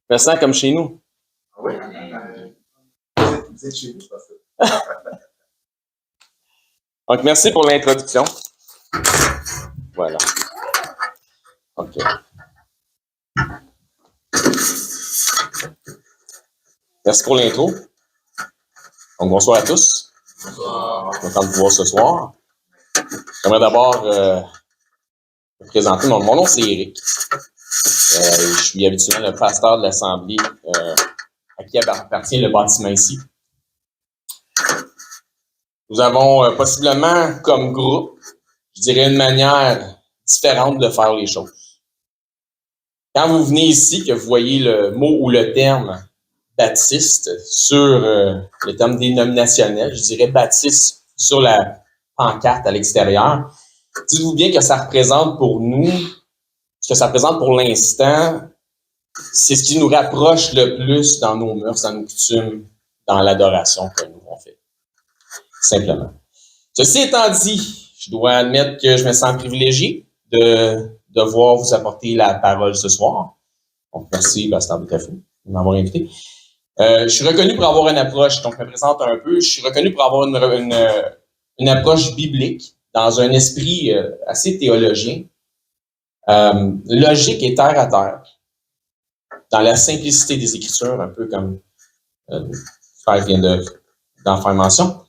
Je me sens comme chez nous. Ah oui? Vous êtes chez nous, c'est pas ça. Donc, merci pour l'introduction. Voilà. OK. Merci pour l'intro. Donc, bonsoir à tous. Bonsoir. Je suis content de vous voir ce soir. J'aimerais d'abord me présenter. Mon nom, c'est Éric. Je suis habituellement le pasteur de l'Assemblée à qui appartient le bâtiment ici. Nous avons possiblement comme groupe, je dirais, une manière différente de faire les choses. Quand vous venez ici, que vous voyez le mot ou le terme baptiste sur le terme dénominationnel, je dirais baptiste sur la pancarte à l'extérieur, dites-vous bien que ça représente pour nous, ce que ça représente pour l'instant, c'est ce qui nous rapproche le plus dans nos mœurs, dans nos coutumes, dans l'adoration que nous on fait. Simplement. Ceci étant dit, je dois admettre que je me sens privilégié de devoir vous apporter la parole ce soir. Donc, merci, Pasteur Boutafou, de m'avoir invité. Je suis reconnu pour avoir une approche, donc je me présente un peu, je suis reconnu pour avoir une approche biblique dans un esprit assez théologien, logique et terre à terre, dans la simplicité des Écritures, un peu comme Frère vient d'en faire mention.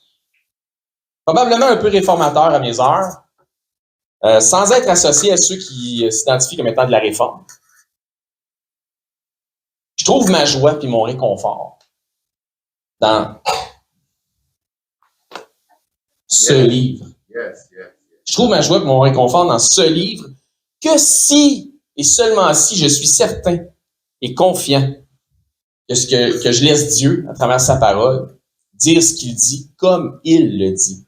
Probablement un peu réformateur à mes heures, sans être associé à ceux qui s'identifient comme étant de la réforme. Je trouve ma joie puis mon réconfort dans ce livre. Je trouve ma joie et mon réconfort dans ce livre que si, et seulement si, je suis certain et confiant que je laisse Dieu, à travers sa parole, dire ce qu'il dit comme il le dit.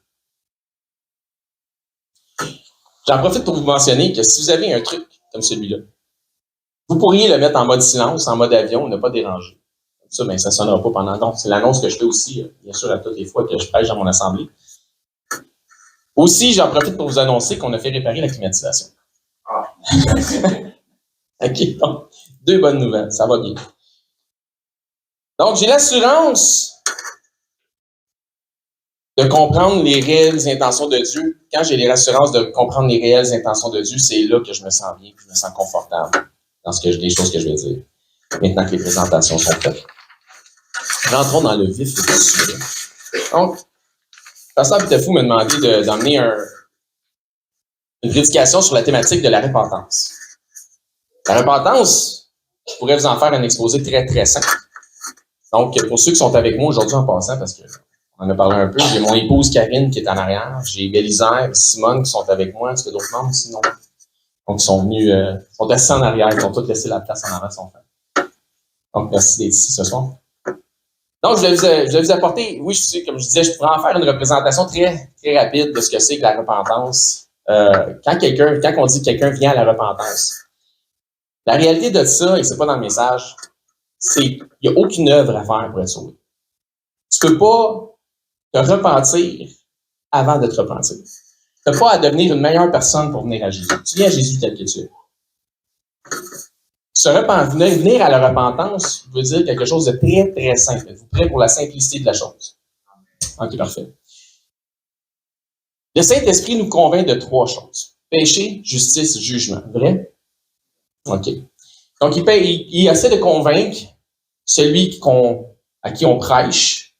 J'en profite pour vous mentionner que si vous avez un truc comme celui-là, vous pourriez le mettre en mode silence, en mode avion, ne pas déranger. Comme ça, ben, ça ne sonnera pas pendant. Donc, c'est l'annonce que je fais aussi, bien sûr, à toutes les fois que je prêche dans mon assemblée. Aussi, j'en profite pour vous annoncer qu'on a fait réparer la climatisation. Ah. OK, donc, 2 bonnes nouvelles, ça va bien. Donc, j'ai l'assurance de comprendre les réelles intentions de Dieu. Quand j'ai l'assurance de comprendre les réelles intentions de Dieu, c'est là que je me sens bien, que je me sens confortable dans les choses que je vais dire. Maintenant que les présentations sont faites. Rentrons dans le vif du sujet. Donc, Pasteur Boutafou m'a demandé d'emmener une prédication sur la thématique de la repentance. La repentance, je pourrais vous en faire un exposé très, très simple. Donc, pour ceux qui sont avec moi aujourd'hui en passant, parce qu'on en a parlé un peu, j'ai mon épouse Karine qui est en arrière, j'ai Bélisaire et Simone qui sont avec moi, est-ce que d'autres membres sinon? Donc, ils sont venus, sont assis en arrière, ils ont tous laissé la place en avant, son frère. Donc, merci d'être ici ce soir. Donc, je vais vous apporter, oui, comme je disais, je pourrais en faire une représentation très, très rapide de ce que c'est que la repentance. Quand on dit que quelqu'un vient à la repentance, la réalité de ça, et c'est pas dans le message, c'est qu'il n'y a aucune œuvre à faire pour être sauvé. Tu peux pas te repentir avant de te repentir. Tu n'as pas à devenir une meilleure personne pour venir à Jésus. Tu viens à Jésus tel que tu es. Venir à la repentance veut dire quelque chose de très, très simple. Êtes-vous prêts pour la simplicité de la chose? OK, parfait. Le Saint-Esprit nous convainc de 3 choses. Péché, justice, jugement. Vrai? OK. Donc, il essaie de convaincre celui à qui on prêche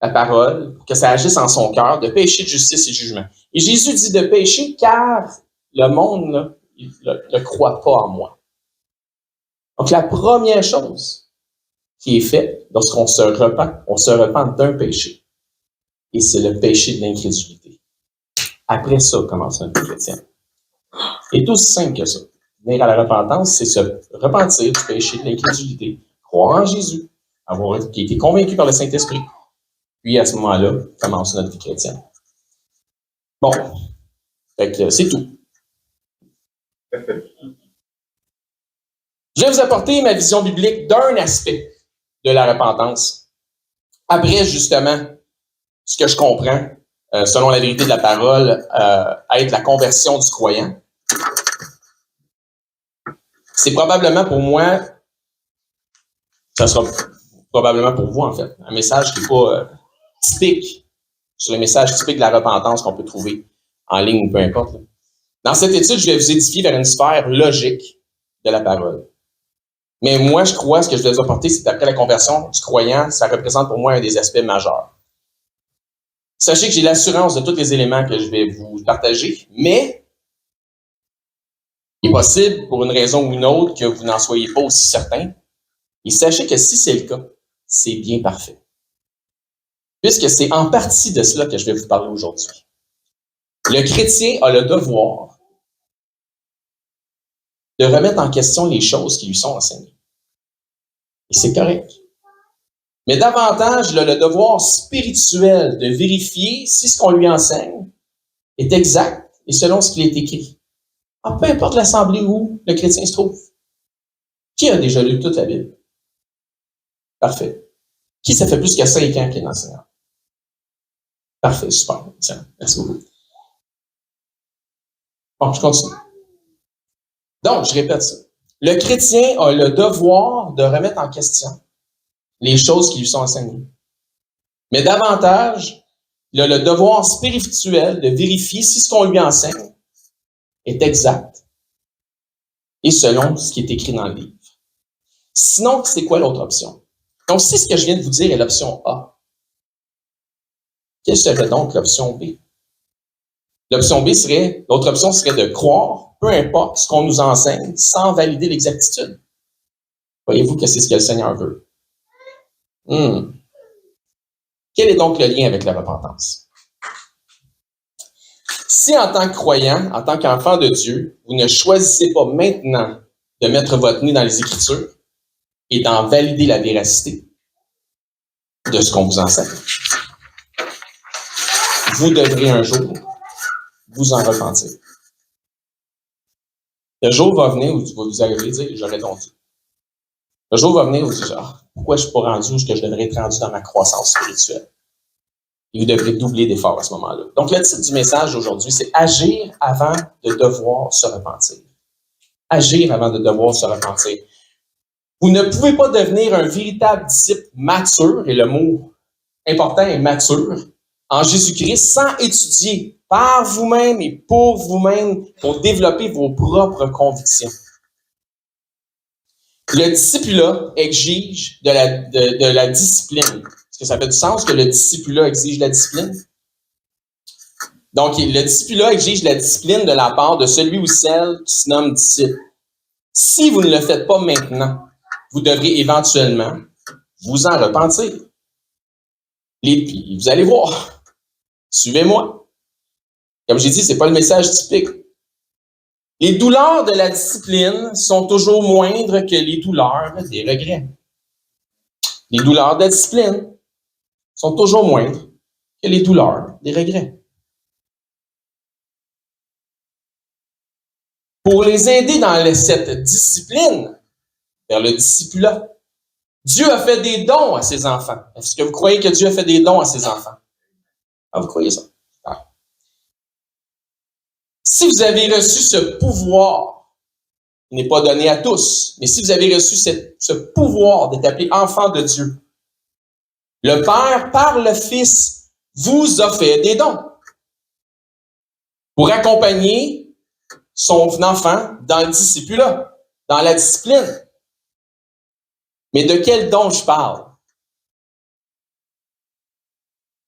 la parole, que ça agisse en son cœur, de péché, de justice et jugement. Et Jésus dit de péché car le monde ne croit pas en moi. Donc, la première chose qui est faite lorsqu'on se repent d'un péché. Et c'est le péché de l'incrédulité. Après ça commence notre vie chrétienne. C'est aussi simple que ça. Venir à la repentance, c'est se repentir du péché de l'incrédulité, croire en Jésus, qui a été convaincu par le Saint-Esprit. Puis à ce moment-là, commence notre vie chrétienne. Bon, fait que c'est tout. Je vais vous apporter ma vision biblique d'un aspect de la repentance. Après, justement, ce que je comprends, selon la vérité de la parole, être la conversion du croyant. C'est probablement pour moi Ça sera probablement pour vous, en fait. Un message qui n'est pas typique sur les messages typiques de la repentance qu'on peut trouver en ligne ou peu importe. Là. Dans cette étude, je vais vous édifier vers une sphère logique de la parole. Mais moi, je crois, ce que je vais vous apporter, c'est qu'après la conversion du croyant, ça représente pour moi un des aspects majeurs. Sachez que j'ai l'assurance de tous les éléments que je vais vous partager, mais il est possible, pour une raison ou une autre, que vous n'en soyez pas aussi certain. Et sachez que si c'est le cas, c'est bien parfait. Puisque c'est en partie de cela que je vais vous parler aujourd'hui. Le chrétien a le devoir de remettre en question les choses qui lui sont enseignées. Et c'est correct. Mais davantage, il a le devoir spirituel de vérifier si ce qu'on lui enseigne est exact et selon ce qu'il est écrit. Peu importe l'assemblée où le chrétien se trouve. Qui a déjà lu toute la Bible? Parfait. Qui, ça fait plus que 5 ans qu'il est enseignant? Parfait, super. Excellent. Merci beaucoup. Bon, je continue. Donc, je répète ça. Le chrétien a le devoir de remettre en question les choses qui lui sont enseignées. Mais davantage, il a le devoir spirituel de vérifier si ce qu'on lui enseigne est exact et selon ce qui est écrit dans le livre. Sinon, c'est quoi l'autre option? Donc, si ce que je viens de vous dire est l'option A, quelle serait donc l'option B? L'autre option serait de croire, peu importe ce qu'on nous enseigne, sans valider l'exactitude. Voyez-vous que c'est ce que le Seigneur veut. Quel est donc le lien avec la repentance? Si en tant que croyant, en tant qu'enfant de Dieu, vous ne choisissez pas maintenant de mettre votre nez dans les Écritures et d'en valider la véracité de ce qu'on vous enseigne, vous devrez un jour vous en repentir. Le jour va venir où vous allez dire, j'aurais donc dit. Le jour va venir où vous dites, pourquoi je ne suis pas rendu où je devrais être rendu dans ma croissance spirituelle? Et vous devrez doubler d'efforts à ce moment-là. Donc, le titre du message aujourd'hui, c'est Agir avant de devoir se repentir. Agir avant de devoir se repentir. Vous ne pouvez pas devenir un véritable disciple mature, et le mot important est mature, en Jésus-Christ, sans étudier par vous-même et pour vous-même pour développer vos propres convictions. Le discipulat exige de la discipline. Est-ce que ça fait du sens que le discipulat exige la discipline? Donc, le discipulat exige la discipline de la part de celui ou celle qui se nomme disciple. Si vous ne le faites pas maintenant, vous devrez éventuellement vous en repentir. Puis, vous allez voir. Suivez-moi. Comme j'ai dit, c'est pas le message typique. Les douleurs de la discipline sont toujours moindres que les douleurs des regrets. Les douleurs de la discipline sont toujours moindres que les douleurs des regrets. Pour les aider dans cette discipline, vers le discipulat, Dieu a fait des dons à ses enfants. Est-ce que vous croyez que Dieu a fait des dons à ses enfants? Vous croyez ça? Si vous avez reçu ce pouvoir, il n'est pas donné à tous, mais si vous avez reçu ce pouvoir d'être appelé enfant de Dieu, le Père, par le Fils, vous a fait des dons pour accompagner son enfant dans le discipulat, dans la discipline. Mais de quel don je parle?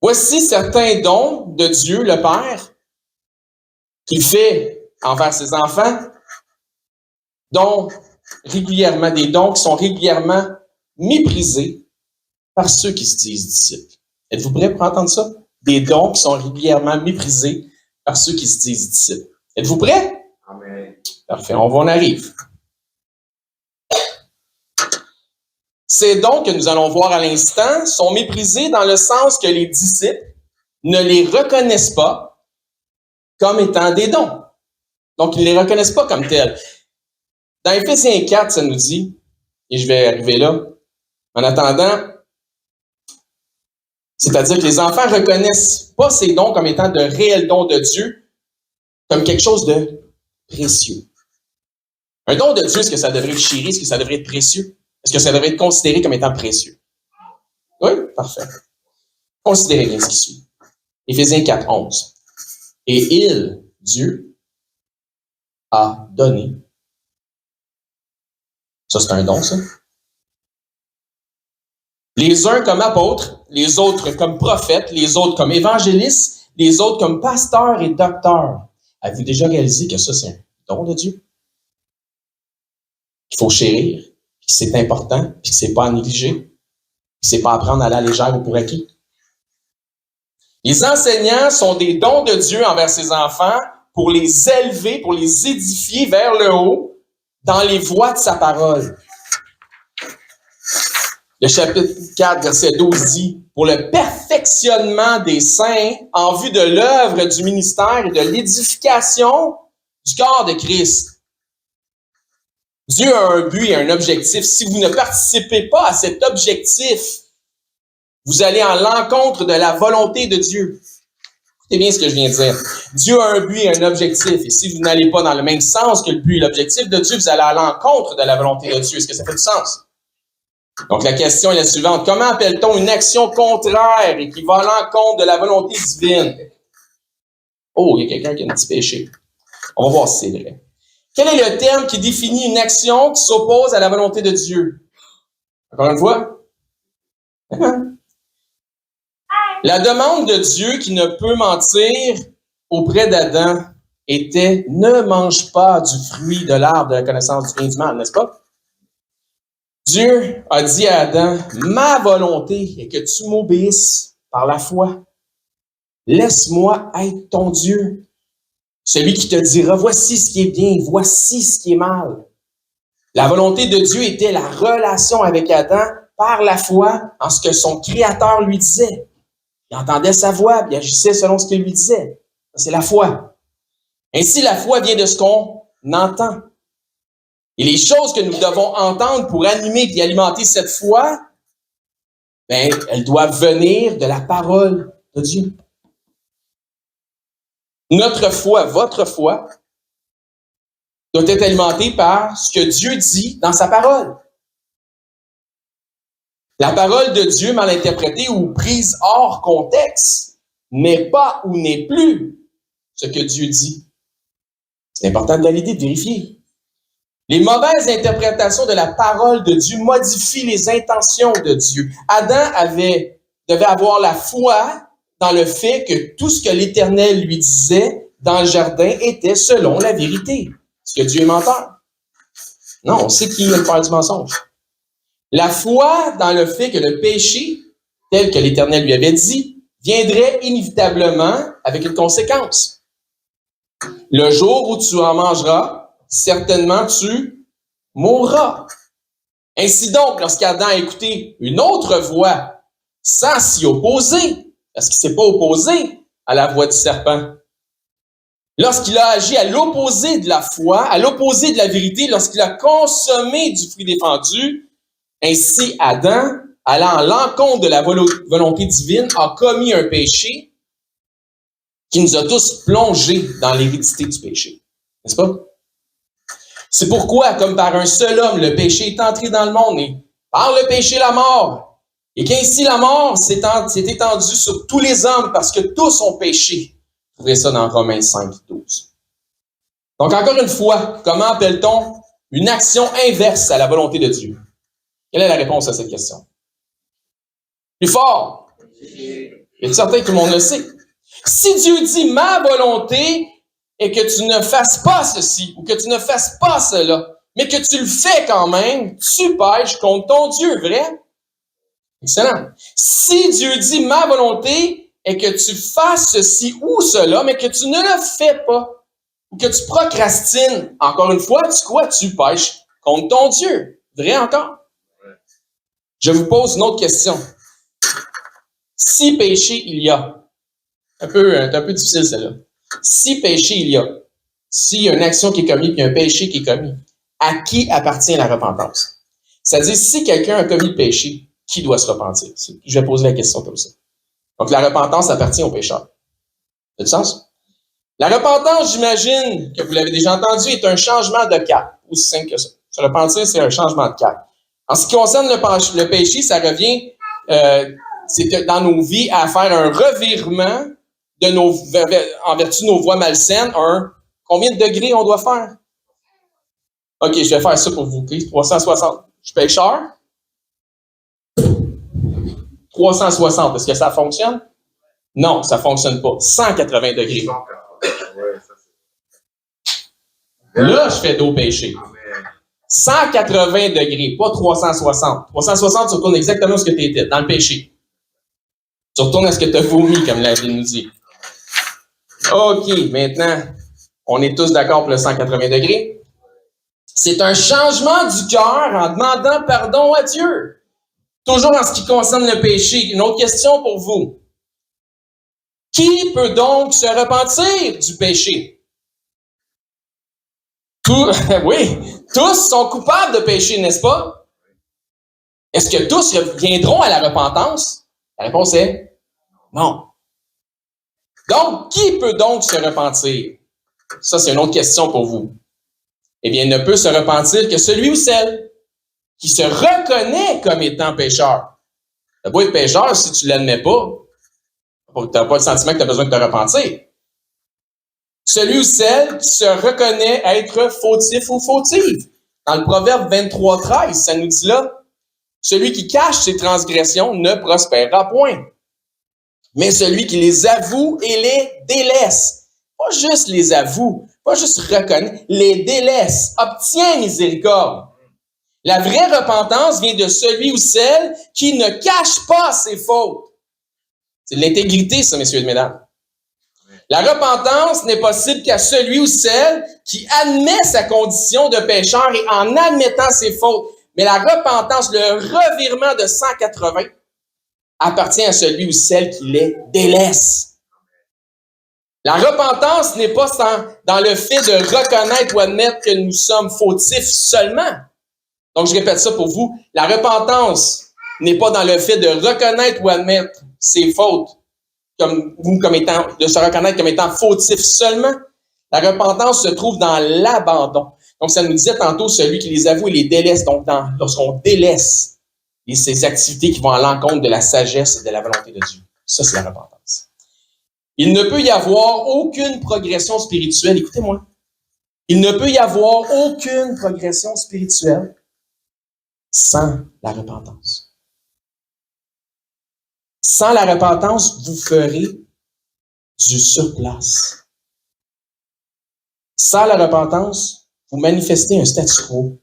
Voici certains dons de Dieu, le Père, qu'il fait envers ses enfants, dont régulièrement, des dons qui sont régulièrement méprisés par ceux qui se disent disciples. Êtes-vous prêts pour entendre ça? Des dons qui sont régulièrement méprisés par ceux qui se disent disciples. Êtes-vous prêts? Amen. Parfait, on en arrive. Ces dons que nous allons voir à l'instant sont méprisés dans le sens que les disciples ne les reconnaissent pas comme étant des dons. Donc, ils ne les reconnaissent pas comme tels. Dans Éphésiens 4, ça nous dit, et je vais arriver là, en attendant, c'est-à-dire que les enfants ne reconnaissent pas ces dons comme étant de réels dons de Dieu, comme quelque chose de précieux. Un don de Dieu, est-ce que ça devrait être chéri? Est-ce que ça devrait être précieux? Est-ce que ça devrait être considéré comme étant précieux? Oui? Parfait. Considérez bien ce qui suit. Éphésiens 4, 11. Et il, Dieu, a donné. Ça, c'est un don, ça. Les uns comme apôtres, les autres comme prophètes, les autres comme évangélistes, les autres comme pasteurs et docteurs. Avez-vous déjà réalisé que ça, c'est un don de Dieu? Qu'il faut chérir, que c'est important, puis que c'est pas à négliger, que c'est pas à prendre à la légère ou pour acquis. Les enseignants sont des dons de Dieu envers ses enfants pour les élever, pour les édifier vers le haut dans les voies de sa parole. Le chapitre 4, verset 12 dit « Pour le perfectionnement des saints en vue de l'œuvre du ministère et de l'édification du corps de Christ. » Dieu a un but et un objectif. Si vous ne participez pas à cet objectif, vous allez en l'encontre de la volonté de Dieu. Écoutez bien ce que je viens de dire. Dieu a un but et un objectif. Et si vous n'allez pas dans le même sens que le but et l'objectif de Dieu, vous allez à l'encontre de la volonté de Dieu. Est-ce que ça fait du sens? Donc, la question est la suivante. Comment appelle-t-on une action contraire et qui va à l'encontre de la volonté divine? Oh, il y a quelqu'un qui a un petit péché. On va voir si c'est vrai. Quel est le terme qui définit une action qui s'oppose à la volonté de Dieu? Encore une fois? La demande de Dieu qui ne peut mentir auprès d'Adam était « Ne mange pas du fruit de l'arbre de la connaissance du bien et du mal », n'est-ce pas? Dieu a dit à Adam, « Ma volonté est que tu m'obéisses par la foi. Laisse-moi être ton Dieu. Celui qui te dira, voici ce qui est bien, voici ce qui est mal. » La volonté de Dieu était la relation avec Adam par la foi en ce que son Créateur lui disait. Il entendait sa voix, puis il agissait selon ce qu'il lui disait. C'est la foi. Ainsi, la foi vient de ce qu'on entend. Et les choses que nous devons entendre pour animer et alimenter cette foi, ben, elles doivent venir de la parole de Dieu. Notre foi, votre foi, doit être alimentée par ce que Dieu dit dans sa parole. La parole de Dieu mal interprétée ou prise hors contexte n'est pas ou n'est plus ce que Dieu dit. C'est important de valider, de vérifier. Les mauvaises interprétations de la parole de Dieu modifient les intentions de Dieu. Adam devait avoir la foi dans le fait que tout ce que l'Éternel lui disait dans le jardin était selon la vérité. Est-ce que Dieu est menteur? Non, on sait qui est le père du mensonge. La foi dans le fait que le péché, tel que l'Éternel lui avait dit, viendrait inévitablement avec une conséquence. Le jour où tu en mangeras, certainement tu mourras. Ainsi donc, lorsqu'Adam a écouté une autre voix sans s'y opposer, parce qu'il ne s'est pas opposé à la voix du serpent, lorsqu'il a agi à l'opposé de la foi, à l'opposé de la vérité, lorsqu'il a consommé du fruit défendu, ainsi Adam, allant à l'encontre de la volonté divine, a commis un péché qui nous a tous plongés dans l'hérédité du péché. N'est-ce pas? C'est pourquoi, comme par un seul homme, le péché est entré dans le monde, et par le péché, la mort. Et qu'ainsi la mort s'est étendue sur tous les hommes, parce que tous ont péché. Vous trouvez ça dans Romains 5, 12. Donc, encore une fois, comment appelle-t-on une action inverse à la volonté de Dieu? Quelle est la réponse à cette question? Plus fort. Et certain que tout le monde le sait. Si Dieu dit « ma volonté », et que tu ne fasses pas ceci, ou que tu ne fasses pas cela, mais que tu le fais quand même, tu pèches contre ton Dieu, vrai? Excellent. Si Dieu dit « ma volonté » et que tu fasses ceci ou cela, mais que tu ne le fais pas, ou que tu procrastines, encore une fois, tu pèches contre ton Dieu. Vrai encore? Je vous pose une autre question. Si péché il y a, un peu difficile celle-là. Si péché il y a, s'il y a une action qui est commise et un péché qui est commis, à qui appartient la repentance? C'est-à-dire, si quelqu'un a commis le péché, qui doit se repentir? Je vais poser la question comme ça. Donc, la repentance appartient au pécheur. Ça a du sens? La repentance, j'imagine que vous l'avez déjà entendu, est un changement de cap. Aussi simple que ça. Se repentir, c'est un changement de cap. En ce qui concerne le péché, ça revient c'est dans nos vies à faire un revirement en vertu de nos voies malsaines. Combien de degrés on doit faire? OK, je vais faire ça pour vous. Okay? 360. Je suis pécheur. 360. Est-ce que ça fonctionne? Non, ça ne fonctionne pas. 180 degrés. Là, je fais d'eau péché. 180 degrés, pas 360. 360, tu retournes exactement où ce que tu étais, dans le péché. Tu retournes à ce que tu as vomi, comme la Bible nous dit. OK, maintenant, on est tous d'accord pour le 180 degrés. C'est un changement du cœur en demandant pardon à Dieu. Toujours en ce qui concerne le péché. Une autre question pour vous. Qui peut donc se repentir du péché? Oui, tous sont coupables de péché, n'est-ce pas? Est-ce que tous reviendront à la repentance? La réponse est non. Donc, qui peut donc se repentir? Ça, c'est une autre question pour vous. Eh bien, il ne peut se repentir que celui ou celle qui se reconnaît comme étant pécheur. Tu n'as pas être pécheur si tu ne l'admets pas. Tu n'as pas le sentiment que tu as besoin de te repentir. Celui ou celle qui se reconnaît être fautif ou fautive. Dans le Proverbe 23:13, ça nous dit là, celui qui cache ses transgressions ne prospérera point. Mais celui qui les avoue et les délaisse, pas juste les avoue, pas juste reconnaît, les délaisse, obtient miséricorde. La vraie repentance vient de celui ou celle qui ne cache pas ses fautes. C'est de l'intégrité, ça, messieurs et mesdames. La repentance n'est possible qu'à celui ou celle qui admet sa condition de pécheur et en admettant ses fautes. Mais la repentance, le revirement de 180, appartient à celui ou celle qui les délaisse. La repentance n'est pas dans le fait de reconnaître ou admettre que nous sommes fautifs seulement. Donc, je répète ça pour vous. La repentance n'est pas dans le fait de reconnaître ou admettre ses fautes, de se reconnaître comme étant fautif seulement. La repentance se trouve dans l'abandon. Donc, ça nous disait tantôt celui qui les avoue et les délaisse. Donc, lorsqu'on délaisse ces activités qui vont à l'encontre de la sagesse et de la volonté de Dieu. Ça, c'est la repentance. Il ne peut y avoir aucune progression spirituelle. Écoutez-moi. Il ne peut y avoir aucune progression spirituelle sans la repentance. Sans la repentance, vous ferez du surplace. Sans la repentance, vous manifestez un statu quo.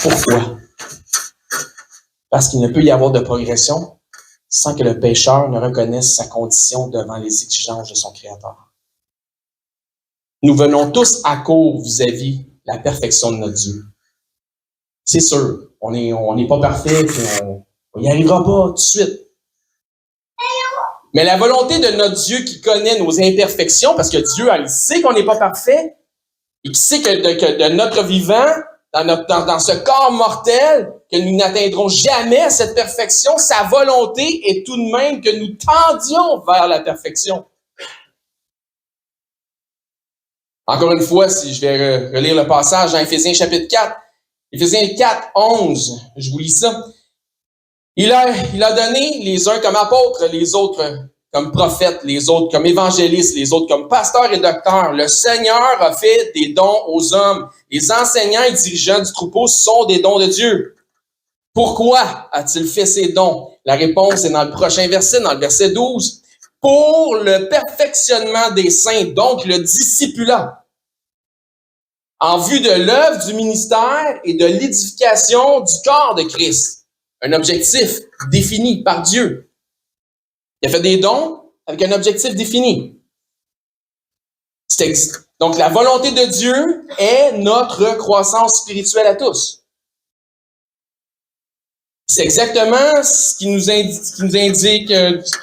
Pourquoi? Parce qu'il ne peut y avoir de progression sans que le pécheur ne reconnaisse sa condition devant les exigences de son Créateur. Nous venons tous à court vis-à-vis la perfection de notre Dieu. C'est sûr, on n'est pas parfait, on n'y arrivera pas tout de suite. Mais la volonté de notre Dieu qui connaît nos imperfections, parce que Dieu, il sait qu'on n'est pas parfait, et qui sait que de notre vivant, dans ce corps mortel, que nous n'atteindrons jamais cette perfection, sa volonté est tout de même que nous tendions vers la perfection. Encore une fois, si je vais relire le passage dans Éphésiens chapitre 4, Éphésiens 4, 11, je vous lis ça. Il a donné les uns comme apôtres, les autres comme prophètes, les autres comme évangélistes, les autres comme pasteurs et docteurs. Le Seigneur a fait des dons aux hommes. Les enseignants et dirigeants du troupeau sont des dons de Dieu. Pourquoi a-t-il fait ces dons? La réponse est dans le prochain verset, dans le verset 12. Pour le perfectionnement des saints, donc le discipulat, en vue de l'œuvre du ministère et de l'édification du corps de Christ. Un objectif défini par Dieu. Il a fait des dons avec un objectif défini. Donc, la volonté de Dieu est notre croissance spirituelle à tous. C'est exactement ce qui nous indique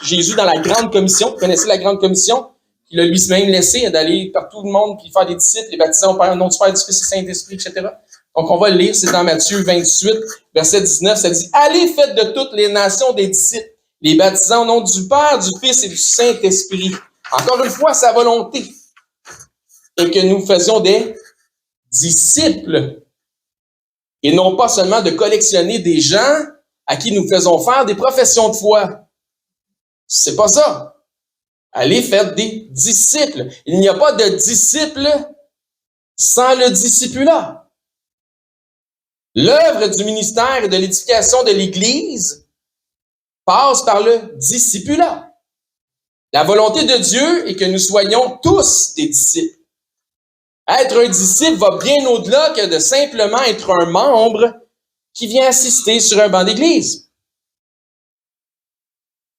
Jésus dans la Grande Commission. Vous connaissez la Grande Commission? Il a lui-même laissé d'aller par tout le monde puis faire des disciples, les baptiser au nom du Père, du Fils et du Saint-Esprit, etc. Donc, on va le lire, c'est dans Matthieu 28, verset 19, ça dit « Allez, faites de toutes les nations des disciples, les baptisant au nom du Père, du Fils et du Saint-Esprit. » Encore une fois, sa volonté est que nous faisions des disciples et non pas seulement de collectionner des gens à qui nous faisons faire des professions de foi. C'est pas ça. Allez faire des disciples. Il n'y a pas de disciples sans le discipulat. L'œuvre du ministère et de l'édification de l'Église passe par le discipulat. La volonté de Dieu est que nous soyons tous des disciples. Être un disciple va bien au-delà que de simplement être un membre qui vient assister sur un banc d'église.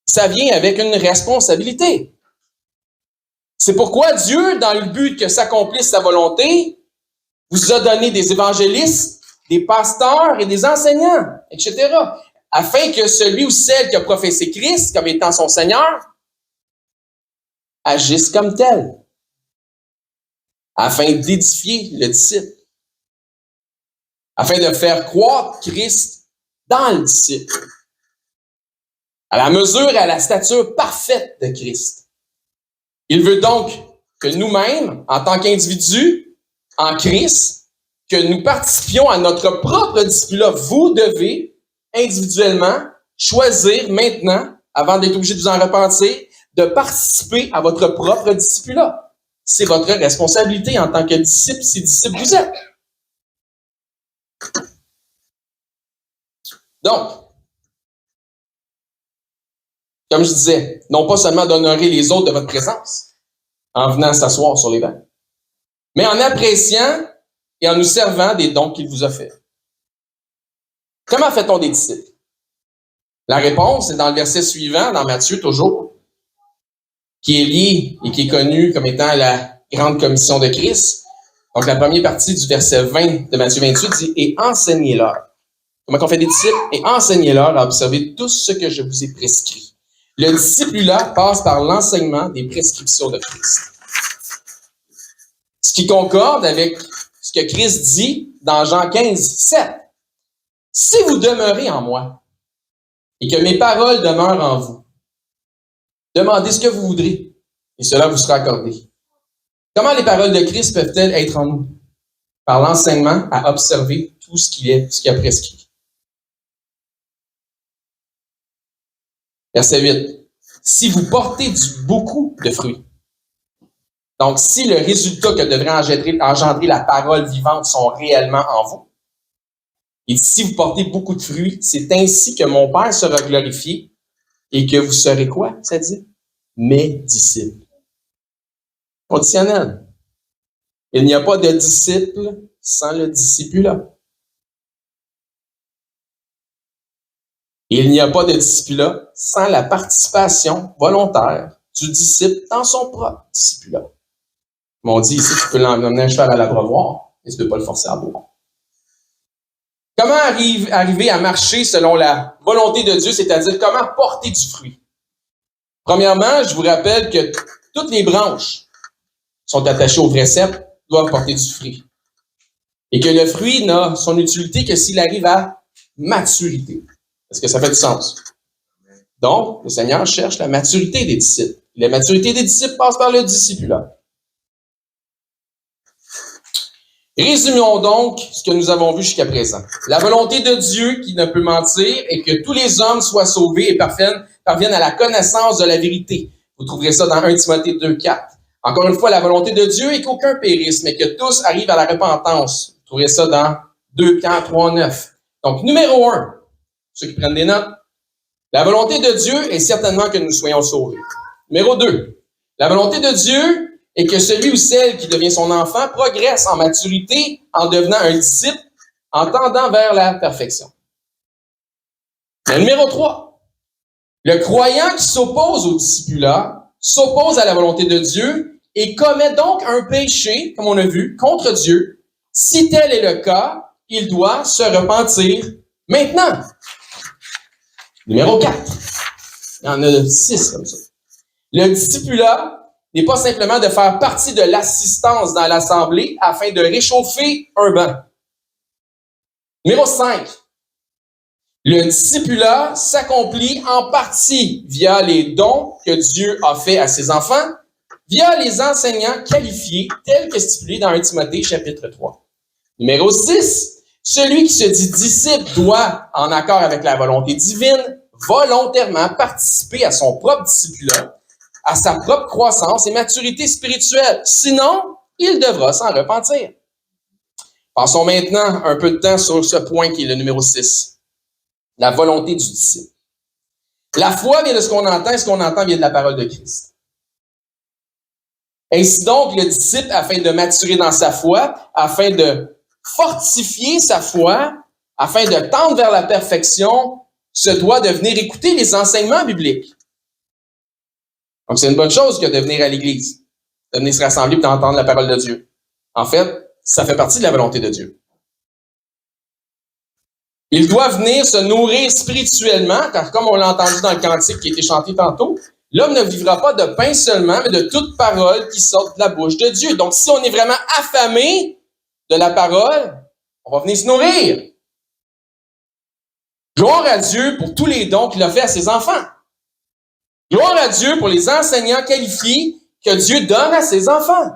Ça vient avec une responsabilité. C'est pourquoi Dieu, dans le but que s'accomplisse sa volonté, vous a donné des évangélistes, des pasteurs et des enseignants, etc., afin que celui ou celle qui a professé Christ comme étant son Seigneur agisse comme tel, afin d'édifier le disciple, afin de faire croître Christ dans le disciple, à la mesure et à la stature parfaite de Christ. Il veut donc que nous-mêmes, en tant qu'individus, en Christ, que nous participions à notre propre discipulat. Vous devez, individuellement, choisir maintenant, avant d'être obligé de vous en repentir, de participer à votre propre discipulat. C'est votre responsabilité en tant que disciple, si disciple vous êtes. Donc, comme je disais, non pas seulement d'honorer les autres de votre présence, en venant s'asseoir sur les bancs, mais en appréciant et en nous servant des dons qu'il vous a faits. Comment fait-on des disciples? La réponse est dans le verset suivant, dans Matthieu toujours, qui est lié et qui est connu comme étant la grande commission de Christ. Donc, la première partie du verset 20 de Matthieu 28 dit « Et enseignez-leur ». Comment on fait des disciples? « Et enseignez-leur à observer tout ce que je vous ai prescrit ». Le discipulat passe par l'enseignement des prescriptions de Christ. Ce qui concorde avec ce que Christ dit dans Jean 15, 7. « Si vous demeurez en moi et que mes paroles demeurent en vous, demandez ce que vous voudrez et cela vous sera accordé. » Comment les paroles de Christ peuvent-elles être en nous? Par l'enseignement à observer tout ce qu'il a prescrit. Verset 8. Si vous portez beaucoup de fruits, donc si le résultat que devrait engendrer la parole vivante sont réellement en vous, et si vous portez beaucoup de fruits, c'est ainsi que mon Père sera glorifié et que vous serez quoi, ça dit? Mes disciples. Conditionnel. Il n'y a pas de disciple sans le discipulat. Et il n'y a pas de discipulat sans la participation volontaire du disciple dans son propre discipulat. Comme on dit ici, tu peux l'emmener un cheval à l'abreuvoir, mais tu ne peux pas le forcer à boire. Comment arriver à marcher selon la volonté de Dieu, c'est-à-dire comment porter du fruit? Premièrement, je vous rappelle que toutes les branches sont attachées au vrai cep, doivent porter du fruit. Et que le fruit n'a son utilité que s'il arrive à maturité. Est-ce que ça fait du sens? Donc, le Seigneur cherche la maturité des disciples. La maturité des disciples passe par le discipulat. Résumons donc ce que nous avons vu jusqu'à présent. La volonté de Dieu, qui ne peut mentir, est que tous les hommes soient sauvés et parviennent à la connaissance de la vérité. Vous trouverez ça dans 1 Timothée 2,4. Encore une fois, la volonté de Dieu est qu'aucun périsse, mais que tous arrivent à la repentance. Vous trouverez ça dans 2 Pierre 3,9. Donc, numéro 1, ceux qui prennent des notes, la volonté de Dieu est certainement que nous soyons sauvés. Numéro 2, la volonté de Dieu est que celui ou celle qui devient son enfant progresse en maturité en devenant un disciple, en tendant vers la perfection. Le numéro 3, le croyant qui s'oppose au discipulat s'oppose à la volonté de Dieu et commet donc un péché, comme on a vu, contre Dieu. Si tel est le cas, il doit se repentir maintenant. Numéro 4. Il y en a 6 comme ça. Le discipulat n'est pas simplement de faire partie de l'assistance dans l'assemblée afin de réchauffer un banc. Numéro 5. Le discipulat s'accomplit en partie via les dons que Dieu a faits à ses enfants, via les enseignants qualifiés tels que stipulés dans 1 Timothée chapitre 3. Numéro 6. Celui qui se dit disciple doit, en accord avec la volonté divine, volontairement participer à son propre discipulat, à sa propre croissance et maturité spirituelle. Sinon, il devra s'en repentir. Passons maintenant un peu de temps sur ce point qui est le numéro 6. La volonté du disciple. La foi vient de ce qu'on entend et ce qu'on entend vient de la parole de Christ. Ainsi donc, le disciple, afin de maturer dans sa foi, afin de fortifier sa foi, afin de tendre vers la perfection, se doit de venir écouter les enseignements bibliques. Donc, c'est une bonne chose que de venir à l'Église, de venir se rassembler et d'entendre la parole de Dieu. En fait, ça fait partie de la volonté de Dieu. Il doit venir se nourrir spirituellement, car comme on l'a entendu dans le cantique qui a été chanté tantôt, l'homme ne vivra pas de pain seulement, mais de toute parole qui sort de la bouche de Dieu. Donc, si on est vraiment affamé de la parole, on va venir se nourrir. Gloire à Dieu pour tous les dons qu'il a fait à ses enfants. Gloire à Dieu pour les enseignants qualifiés que Dieu donne à ses enfants.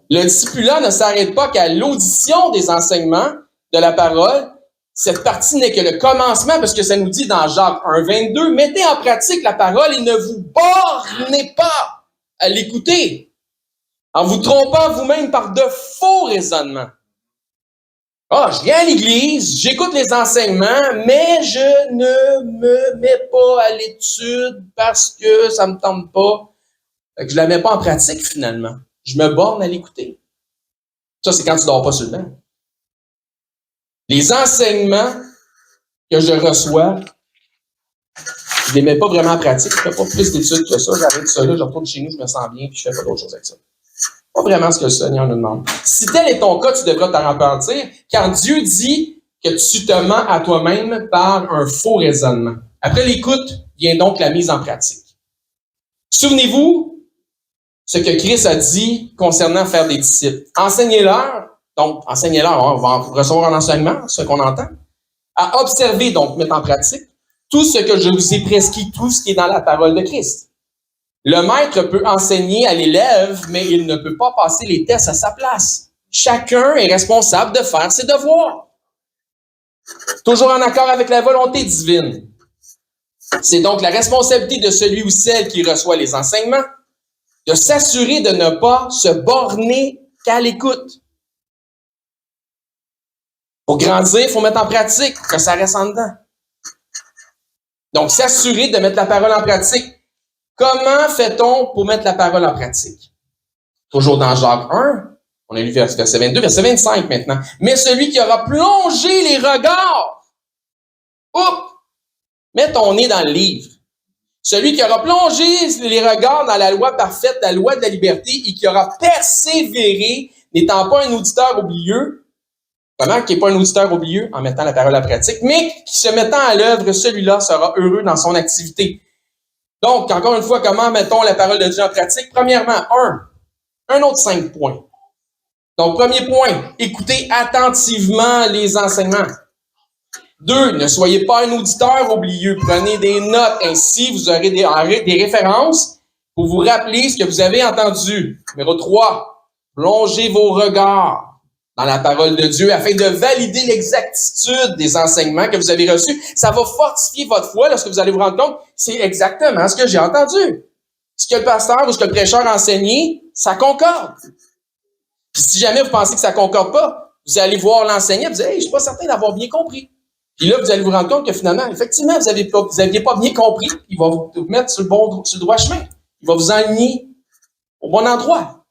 Le discipulat ne s'arrête pas qu'à l'audition des enseignements de la parole. Cette partie n'est que le commencement, parce que ça nous dit dans Jacques 1,22, mettez en pratique la parole et ne vous bornez pas à l'écouter, en vous trompant vous-même par de faux raisonnements. Ah, je viens à l'église, j'écoute les enseignements, mais je ne me mets pas à l'étude parce que ça me tente pas. Fait que je la mets pas en pratique finalement. Je me borne à l'écouter. Ça, c'est quand tu dors pas sur le banc. Les enseignements que je reçois, je les mets pas vraiment en pratique. Je fais pas plus d'études que ça. J'arrête ça là, je retourne chez nous, je me sens bien, puis je fais pas d'autre chose avec ça. Pas vraiment ce que le Seigneur nous demande. Si tel est ton cas, tu devras t'en repentir, car Dieu dit que tu te mens à toi-même par un faux raisonnement. Après l'écoute, vient donc la mise en pratique. Souvenez-vous ce que Christ a dit concernant faire des disciples. Enseignez-leur, donc enseignez-leur, on va recevoir un enseignement, ce qu'on entend, à observer, donc mettre en pratique, tout ce que je vous ai prescrit, tout ce qui est dans la parole de Christ. Le maître peut enseigner à l'élève, mais il ne peut pas passer les tests à sa place. Chacun est responsable de faire ses devoirs. Toujours en accord avec la volonté divine. C'est donc la responsabilité de celui ou celle qui reçoit les enseignements de s'assurer de ne pas se borner qu'à l'écoute. Pour grandir, il faut mettre en pratique, que ça reste en dedans. Donc, s'assurer de mettre la parole en pratique. Comment fait-on pour mettre la parole en pratique? Toujours dans Jacques 1, on a lu verset 22, verset 25 maintenant. Mais celui qui aura plongé les regards, mets ton nez dans le livre. Celui qui aura plongé les regards dans la loi parfaite, la loi de la liberté, et qui aura persévéré, n'étant pas un auditeur oublieux. Comment qui n'est pas un auditeur oublieux en mettant la parole en pratique, mais qui se mettant à l'œuvre, celui-là sera heureux dans son activité. Donc, encore une fois, comment mettons la parole de Dieu en pratique? Premièrement, un autre 5 points. Donc, premier point, écoutez attentivement les enseignements. 2, ne soyez pas un auditeur oublieux. Prenez des notes. Ainsi, vous aurez des références pour vous rappeler ce que vous avez entendu. Numéro 3, plongez vos regards dans la parole de Dieu afin de valider l'exactitude des enseignements que vous avez reçus. Ça va fortifier votre foi lorsque vous allez vous rendre compte, c'est exactement ce que j'ai entendu. Ce que le pasteur ou ce que le prêcheur a enseigné, ça concorde. Puis si jamais vous pensez que ça concorde pas, vous allez voir l'enseignant et vous dites, hey, je suis pas certain d'avoir bien compris. Puis là, vous allez vous rendre compte que finalement, effectivement, vous aviez pas bien compris. Il va vous mettre sur le droit chemin. Il va vous enligner au bon endroit.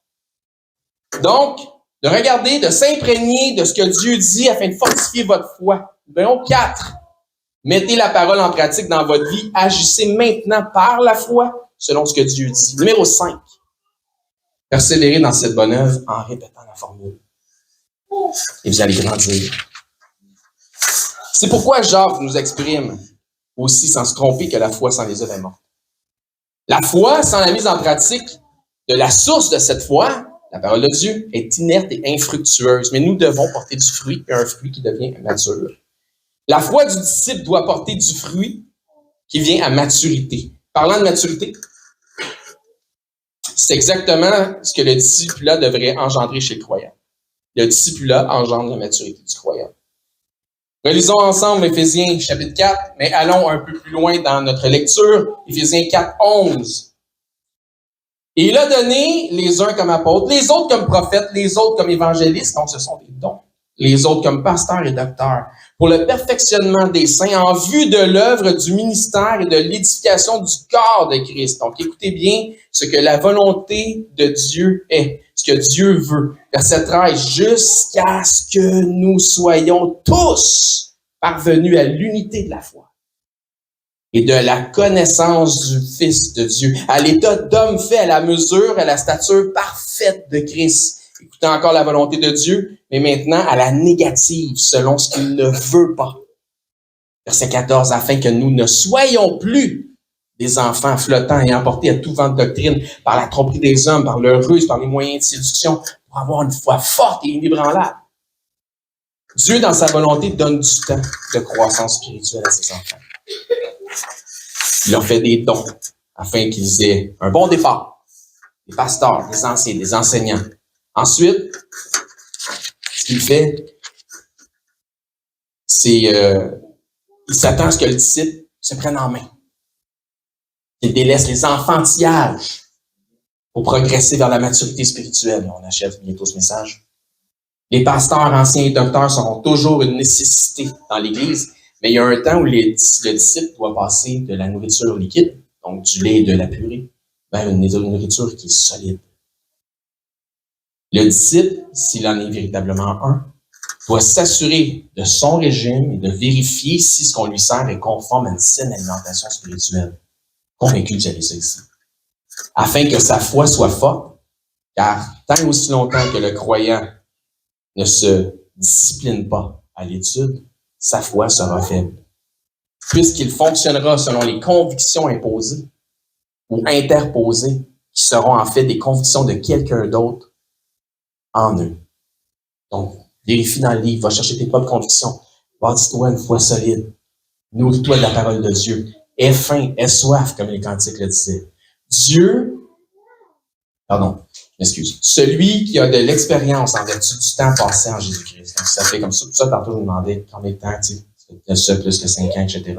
Donc, de regarder, de s'imprégner de ce que Dieu dit afin de fortifier votre foi. Numéro 4, mettez la parole en pratique dans votre vie. Agissez maintenant par la foi selon ce que Dieu dit. Numéro 5, persévérez dans cette bonne œuvre en répétant la formule. Et vous allez grandir. C'est pourquoi Jacques nous exprime aussi sans se tromper que la foi sans les œuvres est morte. La foi sans la mise en pratique de la source de cette foi, la parole de Dieu, est inerte et infructueuse, mais nous devons porter du fruit, et un fruit qui devient mature. La foi du disciple doit porter du fruit qui vient à maturité. Parlant de maturité, c'est exactement ce que le disciple-là devrait engendrer chez le croyant. Le discipulat engendre la maturité du croyant. Relisons ensemble Éphésiens chapitre 4, mais allons un peu plus loin dans notre lecture. Éphésiens 4, 11. Et il a donné les uns comme apôtres, les autres comme prophètes, les autres comme évangélistes, donc ce sont des dons. Les autres comme pasteurs et docteurs, pour le perfectionnement des saints en vue de l'œuvre du ministère et de l'édification du corps de Christ. Donc, écoutez bien ce que la volonté de Dieu est, ce que Dieu veut. Verset 13, jusqu'à ce que nous soyons tous parvenus à l'unité de la foi et de la connaissance du Fils de Dieu, à l'état d'homme fait à la mesure, à la stature parfaite de Christ. Écoutez encore la volonté de Dieu, mais maintenant à la négative, selon ce qu'il ne veut pas. Verset 14, afin que nous ne soyons plus des enfants flottants et emportés à tout vent de doctrine par la tromperie des hommes, par leur ruse, par les moyens de séduction, pour avoir une foi forte et inébranlable. Dieu, dans sa volonté, donne du temps de croissance spirituelle à ses enfants. Il leur fait des dons afin qu'ils aient un bon départ. Des pasteurs, des anciens, des enseignants. Ensuite, ce qu'il fait, c'est il s'attend à ce que le disciple se prenne en main. Il délaisse les enfantillages pour progresser vers la maturité spirituelle. On achève bientôt ce message. Les pasteurs, anciens et docteurs seront toujours une nécessité dans l'Église, mais il y a un temps où le disciple doit passer de la nourriture liquide, donc du lait et de la purée, vers une nourriture qui est solide. Le disciple, s'il en est véritablement un, doit s'assurer de son régime et de vérifier si ce qu'on lui sert est conforme à une saine alimentation spirituelle. Convaincu que j'allais ça ici. Afin que sa foi soit forte, car tant et aussi longtemps que le croyant ne se discipline pas à l'étude, sa foi sera faible. Puisqu'il fonctionnera selon les convictions imposées ou interposées, qui seront en fait des convictions de quelqu'un d'autre en eux. Donc, vérifie dans le livre, va chercher tes propres convictions, bâtis-toi une foi solide, nourris-toi de la parole de Dieu, aie faim, aie soif, comme les cantiques le disaient. Celui qui a de l'expérience en vertu du temps passé en Jésus-Christ. Donc, ça fait comme ça. Tout ça, tantôt, je me demandais combien de temps, tu sais, ça plus que 5 ans, etc.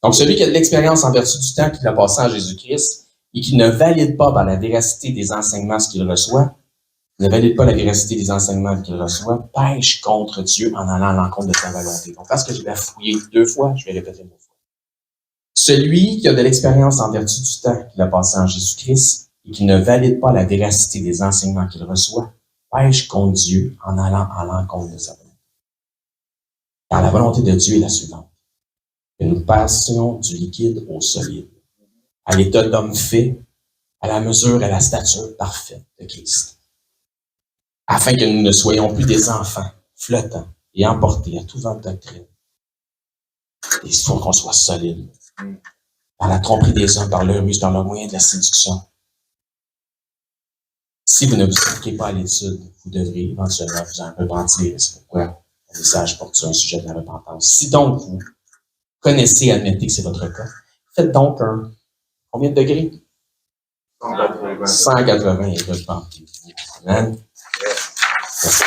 Donc, celui qui a de l'expérience en vertu du temps qu'il a passé en Jésus-Christ et qui ne valide pas par la véracité des enseignements ce qu'il reçoit, pêche contre Dieu en allant à l'encontre de sa volonté. Donc, parce que je vais fouiller 2 fois, je vais répéter 2 fois. Celui qui a de l'expérience en vertu du temps qu'il a passé en Jésus-Christ et qui ne valide pas la véracité des enseignements qu'il reçoit, pêche contre Dieu en allant à l'encontre de sa volonté. Car la volonté de Dieu est la suivante, que nous passions du liquide au solide, à l'état d'homme fait, à la mesure et à la stature parfaite de Christ, afin que nous ne soyons plus des enfants flottants et emportés à tout vent de doctrine. Il faut qu'on soit solide. Par la tromperie des hommes, par leur ruse, par le moyen de la séduction. Si vous ne vous appliquez pas à l'étude, vous devrez éventuellement vous un peu mentir. C'est pourquoi le message porte sur un sujet de la repentance. Si donc vous connaissez et admettez que c'est votre cas, faites donc combien de degrés? 180 et repentez. Amen. Merci.